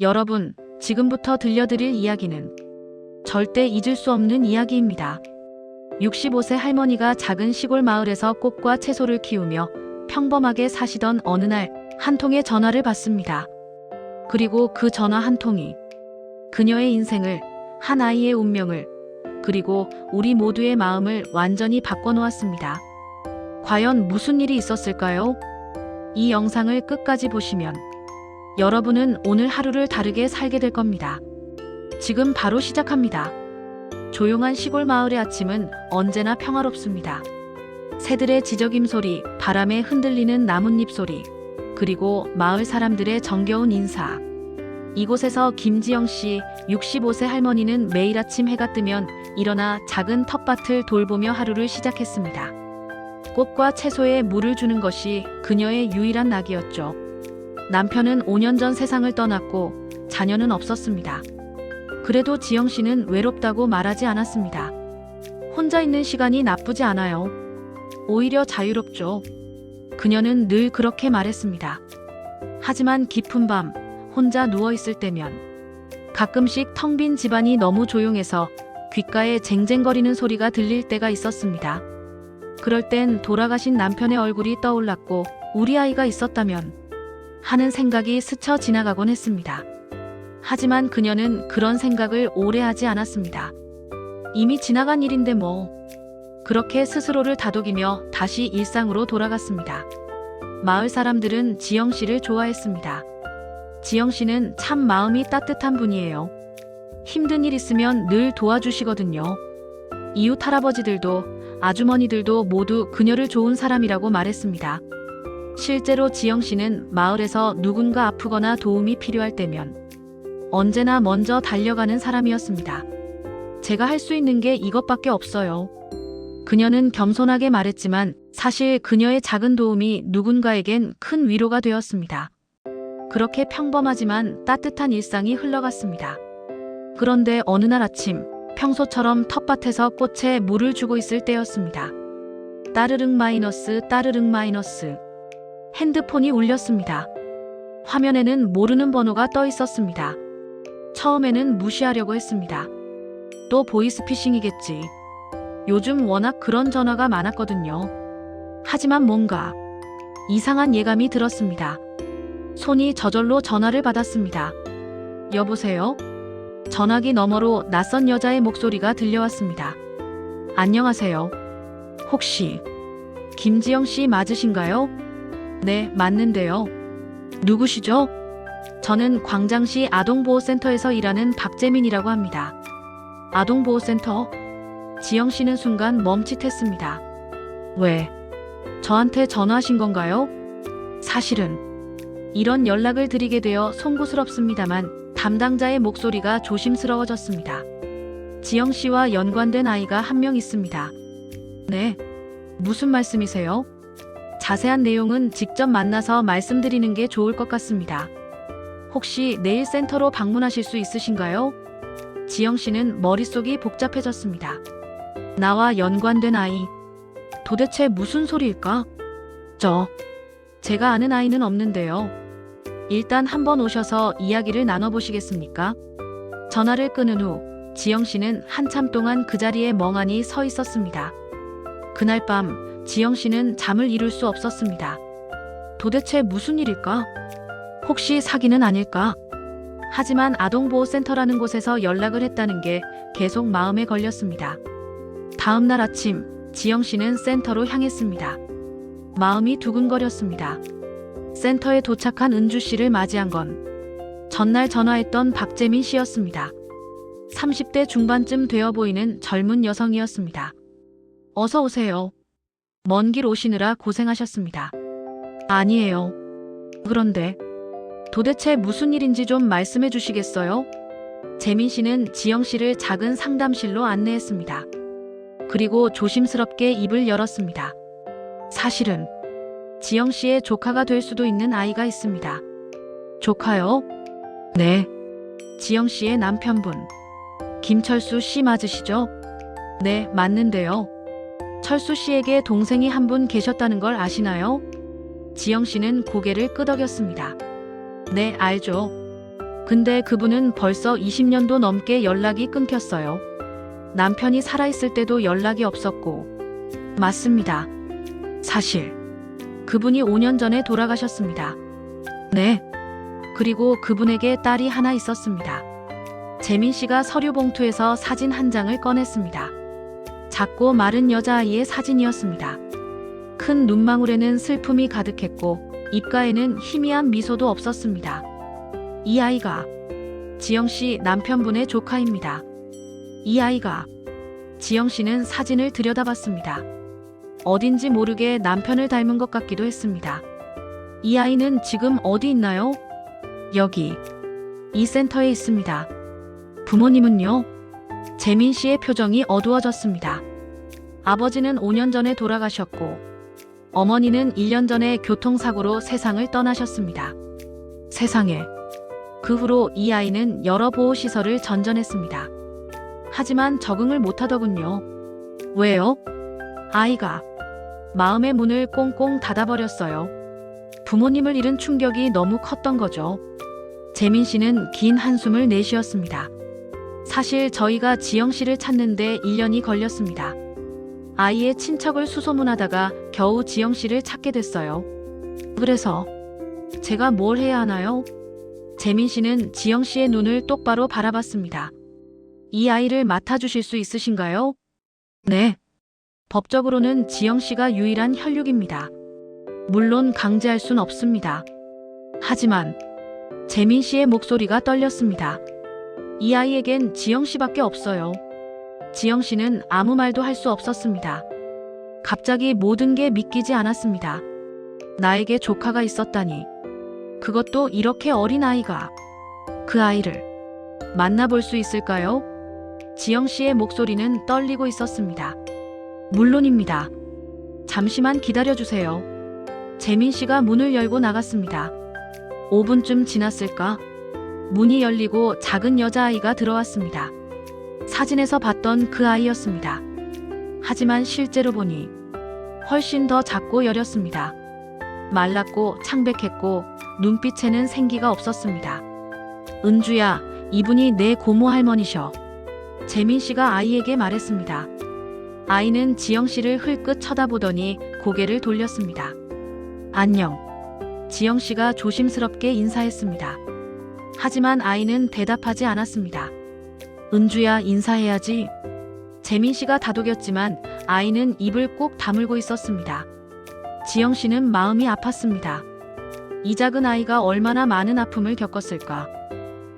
여러분, 지금부터 들려드릴 이야기는 절대 잊을 수 없는 이야기입니다. 65세 할머니가 작은 시골 마을에서 꽃과 채소를 키우며 평범하게 사시던 어느 날 한 통의 전화를 받습니다. 그리고 그 전화 한 통이 그녀의 인생을, 한 아이의 운명을, 그리고 우리 모두의 마음을 완전히 바꿔놓았습니다. 과연 무슨 일이 있었을까요? 이 영상을 끝까지 보시면 여러분은 오늘 하루를 다르게 살게 될 겁니다. 지금 바로 시작합니다. 조용한 시골 마을의 아침은 언제나 평화롭습니다. 새들의 지저귐 소리, 바람에 흔들리는 나뭇잎 소리, 그리고 마을 사람들의 정겨운 인사. 이곳에서 김지영 씨, 65세 할머니는 매일 아침 해가 뜨면 일어나 작은 텃밭을 돌보며 하루를 시작했습니다. 꽃과 채소에 물을 주는 것이 그녀의 유일한 낙이었죠. 남편은 5년 전 세상을 떠났고 자녀는 없었습니다. 그래도 지영 씨는 외롭다고 말하지 않았습니다. 혼자 있는 시간이 나쁘지 않아요. 오히려 자유롭죠. 그녀는 늘 그렇게 말했습니다. 하지만 깊은 밤, 혼자 누워있을 때면 가끔씩 텅 빈 집안이 너무 조용해서 귓가에 쟁쟁거리는 소리가 들릴 때가 있었습니다. 그럴 땐 돌아가신 남편의 얼굴이 떠올랐고 우리 아이가 있었다면 하는 생각이 스쳐 지나가곤 했습니다. 하지만 그녀는 그런 생각을 오래 하지 않았습니다. 이미 지나간 일인데 뭐. 그렇게 스스로를 다독이며 다시 일상으로 돌아갔습니다. 마을 사람들은 지영 씨를 좋아했습니다. 지영 씨는 참 마음이 따뜻한 분이에요. 힘든 일 있으면 늘 도와주시거든요. 이웃 할아버지들도 아주머니들도 모두 그녀를 좋은 사람이라고 말했습니다. 실제로 지영 씨는 마을에서 누군가 아프거나 도움이 필요할 때면 언제나 먼저 달려가는 사람이었습니다. 제가 할 수 있는 게 이것밖에 없어요. 그녀는 겸손하게 말했지만 사실 그녀의 작은 도움이 누군가에겐 큰 위로가 되었습니다. 그렇게 평범하지만 따뜻한 일상이 흘러갔습니다. 그런데 어느 날 아침, 평소처럼 텃밭에서 꽃에 물을 주고 있을 때였습니다. 따르릉 마이너스 따르릉 마이너스. 핸드폰이 울렸습니다. 화면에는 모르는 번호가 떠 있었습니다. 처음에는 무시하려고 했습니다. 또 보이스피싱이겠지. 요즘 워낙 그런 전화가 많았거든요. 하지만 뭔가 이상한 예감이 들었습니다. 손이 저절로 전화를 받았습니다. 여보세요? 전화기 너머로 낯선 여자의 목소리가 들려왔습니다. 안녕하세요. 혹시 김지영 씨 맞으신가요? 네, 맞는데요. 누구시죠? 저는 광장시 아동보호센터에서 일하는 박재민이라고 합니다. 아동보호센터? 지영 씨는 순간 멈칫했습니다. 왜? 저한테 전화하신 건가요? 사실은 이런 연락을 드리게 되어 송구스럽습니다만 담당자의 목소리가 조심스러워졌습니다. 지영 씨와 연관된 아이가 한 명 있습니다. 네. 무슨 말씀이세요? 자세한 내용은 직접 만나서 말씀드리는 게 좋을 것 같습니다. 혹시 내일 센터로 방문하실 수 있으신가요? 지영 씨는 머릿속이 복잡해졌습니다. 나와 연관된 아이. 도대체 무슨 소리일까? 제가 아는 아이는 없는데요. 일단 한번 오셔서 이야기를 나눠보시겠습니까? 전화를 끊은 후 지영 씨는 한참 동안 그 자리에 멍하니 서 있었습니다. 그날 밤 지영 씨는 잠을 이룰 수 없었습니다. 도대체 무슨 일일까? 혹시 사기는 아닐까? 하지만 아동보호센터라는 곳에서 연락을 했다는 게 계속 마음에 걸렸습니다. 다음 날 아침 지영 씨는 센터로 향했습니다. 마음이 두근거렸습니다. 센터에 도착한 은주 씨를 맞이한 건 전날 전화했던 박재민 씨였습니다. 30대 중반쯤 되어 보이는 젊은 여성이었습니다. 어서 오세요. 먼 길 오시느라 고생하셨습니다. 아니에요. 그런데 도대체 무슨 일인지 좀 말씀해 주시겠어요? 재민 씨는 지영 씨를 작은 상담실로 안내했습니다. 그리고 조심스럽게 입을 열었습니다. 사실은 지영 씨의 조카가 될 수도 있는 아이가 있습니다. 조카요? 네. 지영 씨의 남편분. 김철수 씨 맞으시죠? 네, 맞는데요. 철수 씨에게 동생이 한 분 계셨다는 걸 아시나요? 지영 씨는 고개를 끄덕였습니다. 네, 알죠. 근데 그분은 벌써 20년도 넘게 연락이 끊겼어요. 남편이 살아있을 때도 연락이 없었고. 맞습니다. 사실 그분이 5년 전에 돌아가셨습니다. 네. 그리고 그분에게 딸이 하나 있었습니다. 재민 씨가 서류 봉투에서 사진 한 장을 꺼냈습니다. 작고 마른 여자아이의 사진이었습니다. 큰 눈망울에는 슬픔이 가득했고 입가에는 희미한 미소도 없었습니다. 이 아이가 지영 씨 남편분의 조카입니다. 이 아이가. 지영 씨는 사진을 들여다봤습니다. 어딘지 모르게 남편을 닮은 것 같기도 했습니다. 이 아이는 지금 어디 있나요? 여기. 이 센터에 있습니다. 부모님은요? 재민 씨의 표정이 어두워졌습니다. 아버지는 5년 전에 돌아가셨고, 어머니는 1년 전에 교통사고로 세상을 떠나셨습니다. 세상에. 그 후로 이 아이는 여러 보호시설을 전전했습니다. 하지만 적응을 못하더군요. 왜요? 아이가 마음의 문을 꽁꽁 닫아버렸어요. 부모님을 잃은 충격이 너무 컸던 거죠. 재민 씨는 긴 한숨을 내쉬었습니다. 사실 저희가 지영 씨를 찾는데 1년이 걸렸습니다. 아이의 친척을 수소문하다가 겨우 지영 씨를 찾게 됐어요. 그래서 제가 뭘 해야 하나요? 재민 씨는 지영 씨의 눈을 똑바로 바라봤습니다. 이 아이를 맡아주실 수 있으신가요? 네. 법적으로는 지영 씨가 유일한 혈육입니다. 물론 강제할 순 없습니다. 하지만 재민 씨의 목소리가 떨렸습니다. 이 아이에겐 지영 씨밖에 없어요. 지영 씨는 아무 말도 할 수 없었습니다. 갑자기 모든 게 믿기지 않았습니다. 나에게 조카가 있었다니. 그것도 이렇게 어린 아이가. 그 아이를 만나볼 수 있을까요? 지영 씨의 목소리는 떨리고 있었습니다. 물론입니다. 잠시만 기다려주세요. 재민 씨가 문을 열고 나갔습니다. 5분쯤 지났을까? 문이 열리고 작은 여자아이가 들어왔습니다. 사진에서 봤던 그 아이였습니다. 하지만 실제로 보니 훨씬 더 작고 여렸습니다. 말랐고 창백했고 눈빛에는 생기가 없었습니다. 은주야, 이분이 내 고모 할머니셔. 재민 씨가 아이에게 말했습니다. 아이는 지영 씨를 흘끗 쳐다보더니 고개를 돌렸습니다. 안녕. 지영 씨가 조심스럽게 인사했습니다. 하지만 아이는 대답하지 않았습니다. 은주야, 인사해야지. 재민 씨가 다독였지만 아이는 입을 꼭 다물고 있었습니다. 지영 씨는 마음이 아팠습니다. 이 작은 아이가 얼마나 많은 아픔을 겪었을까.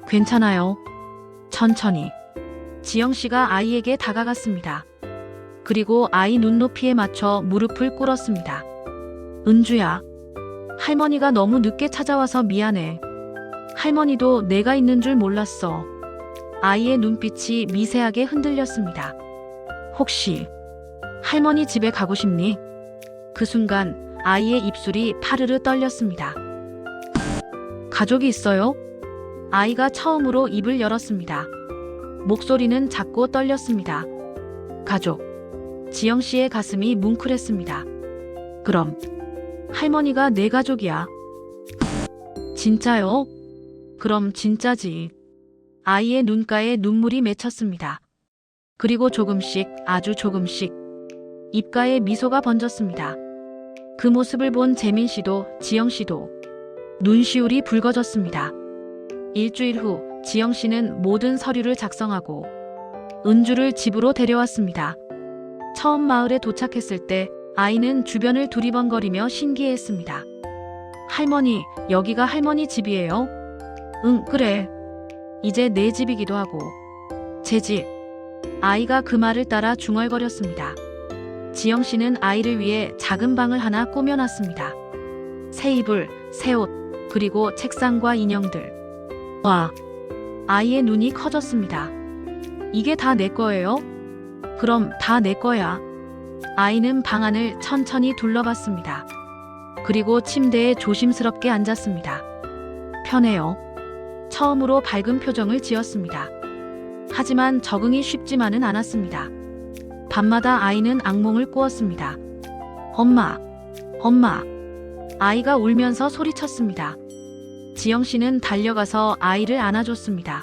괜찮아요. 천천히. 지영 씨가 아이에게 다가갔습니다. 그리고 아이 눈높이에 맞춰 무릎을 꿇었습니다. 은주야, 할머니가 너무 늦게 찾아와서 미안해. 할머니도 내가 있는 줄 몰랐어. 아이의 눈빛이 미세하게 흔들렸습니다. 혹시 할머니 집에 가고 싶니? 그 순간 아이의 입술이 파르르 떨렸습니다. 가족이 있어요? 아이가 처음으로 입을 열었습니다. 목소리는 작고 떨렸습니다. 가족. 지영 씨의 가슴이 뭉클했습니다. 그럼 할머니가 내 가족이야. 진짜요? 그럼 진짜지. 아이의 눈가에 눈물이 맺혔습니다. 그리고 조금씩, 아주 조금씩 입가에 미소가 번졌습니다. 그 모습을 본 재민 씨도 지영 씨도 눈시울이 붉어졌습니다. 일주일 후 지영 씨는 모든 서류를 작성하고 은주를 집으로 데려왔습니다. 처음 마을에 도착했을 때 아이는 주변을 두리번거리며 신기해했습니다. 할머니, 여기가 할머니 집이에요? 응, 그래. 이제 내 집이기도 하고. 제 집. 아이가 그 말을 따라 중얼거렸습니다. 지영 씨는 아이를 위해 작은 방을 하나 꾸며놨습니다. 새 이불, 새 옷, 그리고 책상과 인형들. 와, 아이의 눈이 커졌습니다. 이게 다 내 거예요? 그럼 다 내 거야. 아이는 방 안을 천천히 둘러봤습니다. 그리고 침대에 조심스럽게 앉았습니다. 편해요. 처음으로 밝은 표정을 지었습니다. 하지만 적응이 쉽지만은 않았습니다. 밤마다 아이는 악몽을 꾸었습니다. 엄마, 엄마. 아이가 울면서 소리쳤습니다. 지영 씨는 달려가서 아이를 안아줬습니다.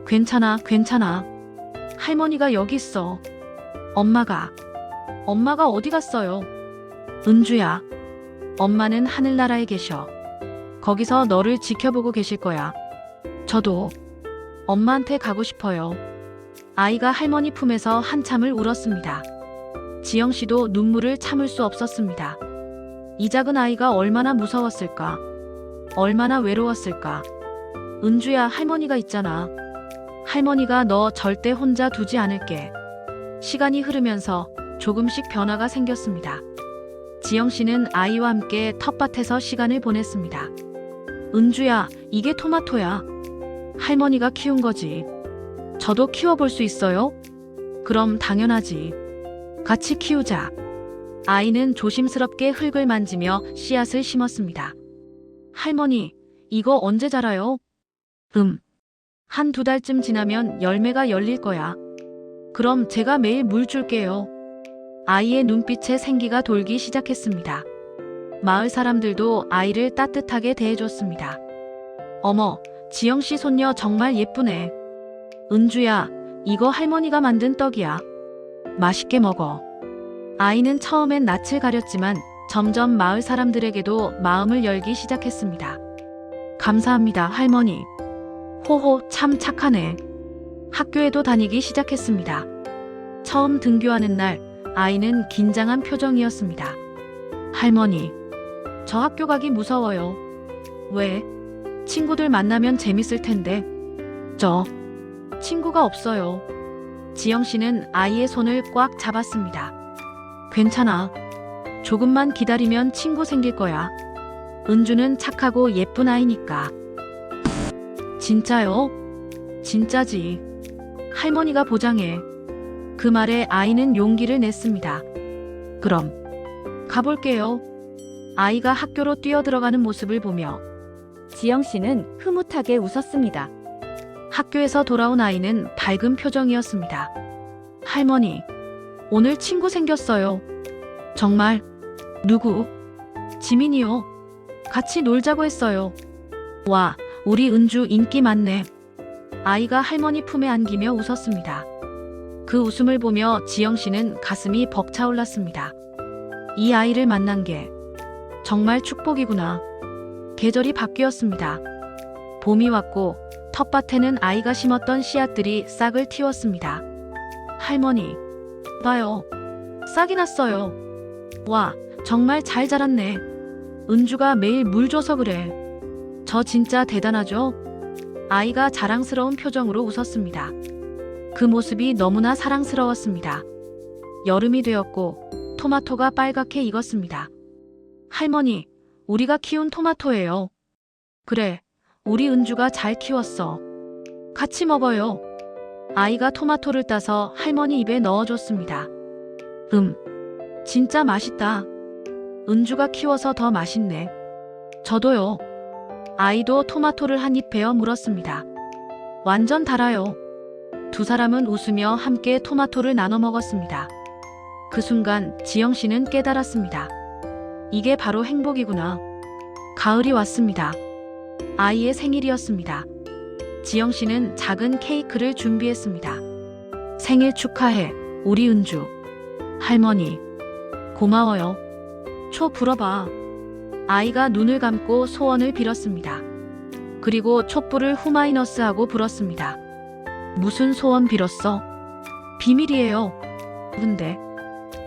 괜찮아, 괜찮아. 할머니가 여기 있어. 엄마가 어디 갔어요? 은주야, 엄마는 하늘나라에 계셔. 거기서 너를 지켜보고 계실 거야. 저도 엄마한테 가고 싶어요. 아이가 할머니 품에서 한참을 울었습니다. 지영 씨도 눈물을 참을 수 없었습니다. 이 작은 아이가 얼마나 무서웠을까? 얼마나 외로웠을까? 은주야, 할머니가 있잖아. 할머니가 너 절대 혼자 두지 않을게. 시간이 흐르면서 조금씩 변화가 생겼습니다. 지영 씨는 아이와 함께 텃밭에서 시간을 보냈습니다. 은주야, 이게 토마토야. 할머니가 키운 거지. 저도 키워볼 수 있어요? 그럼 당연하지. 같이 키우자. 아이는 조심스럽게 흙을 만지며 씨앗을 심었습니다. 할머니, 이거 언제 자라요? 한 2달쯤 지나면 열매가 열릴 거야. 그럼 제가 매일 물 줄게요. 아이의 눈빛에 생기가 돌기 시작했습니다. 마을 사람들도 아이를 따뜻하게 대해줬습니다. 어머, 지영 씨 손녀 정말 예쁘네. 은주야, 이거 할머니가 만든 떡이야. 맛있게 먹어. 아이는 처음엔 낯을 가렸지만 점점 마을 사람들에게도 마음을 열기 시작했습니다. 감사합니다, 할머니. 호호, 참 착하네. 학교에도 다니기 시작했습니다. 처음 등교하는 날, 아이는 긴장한 표정이었습니다. 할머니, 저 학교 가기 무서워요. 왜? 친구들 만나면 재밌을 텐데. 저 친구가 없어요. 지영 씨는 아이의 손을 꽉 잡았습니다. 괜찮아. 조금만 기다리면 친구 생길 거야. 은주는 착하고 예쁜 아이니까. 진짜요? 진짜지. 할머니가 보장해. 그 말에 아이는 용기를 냈습니다. 그럼 가볼게요. 아이가 학교로 뛰어들어가는 모습을 보며 지영 씨는 흐뭇하게 웃었습니다. 학교에서 돌아온 아이는 밝은 표정이었습니다. 할머니, 오늘 친구 생겼어요. 정말? 누구? 지민이요. 같이 놀자고 했어요. 와, 우리 은주 인기 많네. 아이가 할머니 품에 안기며 웃었습니다. 그 웃음을 보며 지영 씨는 가슴이 벅차올랐습니다. 이 아이를 만난 게 정말 축복이구나. 계절이 바뀌었습니다. 봄이 왔고 텃밭에는 아이가 심었던 씨앗들이 싹을 틔웠습니다. 할머니, 봐요. 싹이 났어요. 와, 정말 잘 자랐네. 은주가 매일 물 줘서 그래. 저 진짜 대단하죠? 아이가 자랑스러운 표정으로 웃었습니다. 그 모습이 너무나 사랑스러웠습니다. 여름이 되었고 토마토가 빨갛게 익었습니다. 할머니, 우리가 키운 토마토예요. 그래, 우리 은주가 잘 키웠어. 같이 먹어요. 아이가 토마토를 따서 할머니 입에 넣어줬습니다. 진짜 맛있다. 은주가 키워서 더 맛있네. 저도요. 아이도 토마토를 한 입 베어 물었습니다. 완전 달아요. 두 사람은 웃으며 함께 토마토를 나눠 먹었습니다. 그 순간 지영 씨는 깨달았습니다. 이게 바로 행복이구나. 가을이 왔습니다. 아이의 생일이었습니다. 지영 씨는 작은 케이크를 준비했습니다. 생일 축하해, 우리 은주. 할머니, 고마워요. 초 불어봐. 아이가 눈을 감고 소원을 빌었습니다. 그리고 촛불을 후마이너스하고 불었습니다. 무슨 소원 빌었어? 비밀이에요. 근데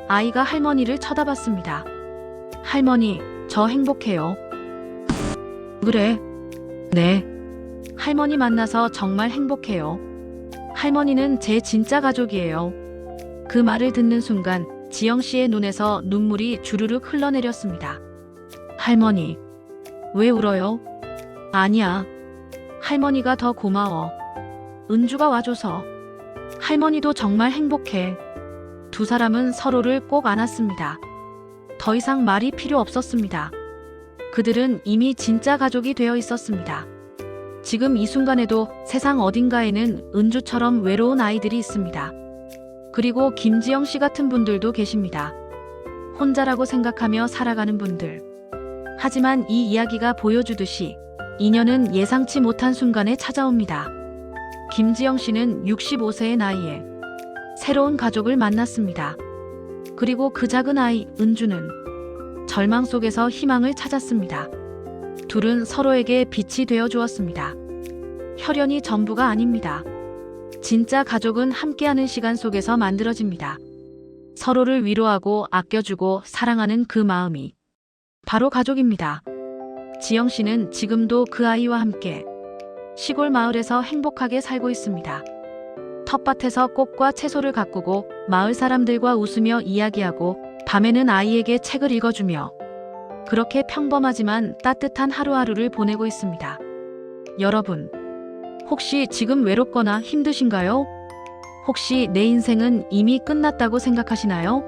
아이가 할머니를 쳐다봤습니다. 할머니, 저 행복해요. 그래. 네. 할머니 만나서 정말 행복해요. 할머니는 제 진짜 가족이에요. 그 말을 듣는 순간 지영 씨의 눈에서 눈물이 주르륵 흘러내렸습니다. 할머니, 왜 울어요? 아니야. 할머니가 더 고마워. 은주가 와줘서. 할머니도 정말 행복해. 두 사람은 서로를 꼭 안았습니다. 더 이상 말이 필요 없었습니다. 그들은 이미 진짜 가족이 되어 있었습니다. 지금 이 순간에도 세상 어딘가에는 은주처럼 외로운 아이들이 있습니다. 그리고 김지영 씨 같은 분들도 계십니다. 혼자라고 생각하며 살아가는 분들. 하지만 이 이야기가 보여주듯이 인연은 예상치 못한 순간에 찾아옵니다. 김지영 씨는 65세의 나이에 새로운 가족을 만났습니다. 그리고 그 작은 아이 은주는 절망 속에서 희망을 찾았습니다. 둘은 서로에게 빛이 되어 주었습니다. 혈연이 전부가 아닙니다. 진짜 가족은 함께하는 시간 속에서 만들어집니다. 서로를 위로하고 아껴주고 사랑하는 그 마음이 바로 가족입니다. 지영 씨는 지금도 그 아이와 함께 시골 마을에서 행복하게 살고 있습니다. 텃밭에서 꽃과 채소를 가꾸고 마을 사람들과 웃으며 이야기하고 밤에는 아이에게 책을 읽어주며 그렇게 평범하지만 따뜻한 하루하루를 보내고 있습니다. 여러분, 혹시 지금 외롭거나 힘드신가요? 혹시 내 인생은 이미 끝났다고 생각하시나요?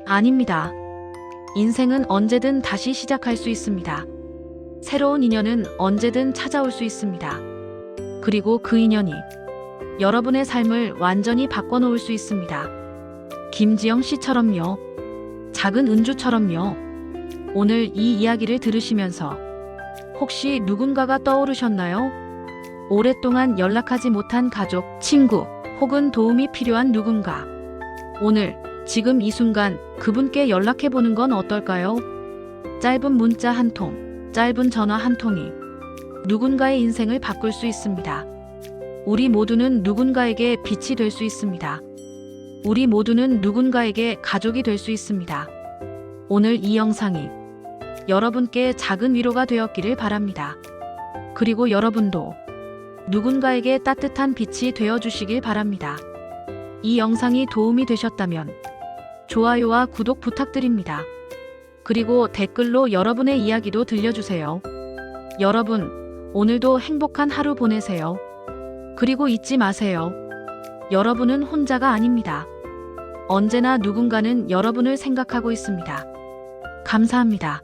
아닙니다. 인생은 언제든 다시 시작할 수 있습니다. 새로운 인연은 언제든 찾아올 수 있습니다. 그리고 그 인연이 여러분의 삶을 완전히 바꿔놓을 수 있습니다. 김지영 씨처럼요. 작은 은주처럼요. 오늘 이 이야기를 들으시면서 혹시 누군가가 떠오르셨나요? 오랫동안 연락하지 못한 가족, 친구, 혹은 도움이 필요한 누군가. 오늘, 지금 이 순간 그분께 연락해보는 건 어떨까요? 짧은 문자 한 통, 짧은 전화 한 통이 누군가의 인생을 바꿀 수 있습니다. 우리 모두는 누군가에게 빛이 될 수 있습니다. 우리 모두는 누군가에게 가족이 될 수 있습니다. 오늘 이 영상이 여러분께 작은 위로가 되었기를 바랍니다. 그리고 여러분도 누군가에게 따뜻한 빛이 되어주시길 바랍니다. 이 영상이 도움이 되셨다면 좋아요와 구독 부탁드립니다. 그리고 댓글로 여러분의 이야기도 들려주세요. 여러분, 오늘도 행복한 하루 보내세요. 그리고 잊지 마세요. 여러분은 혼자가 아닙니다. 언제나 누군가는 여러분을 생각하고 있습니다. 감사합니다.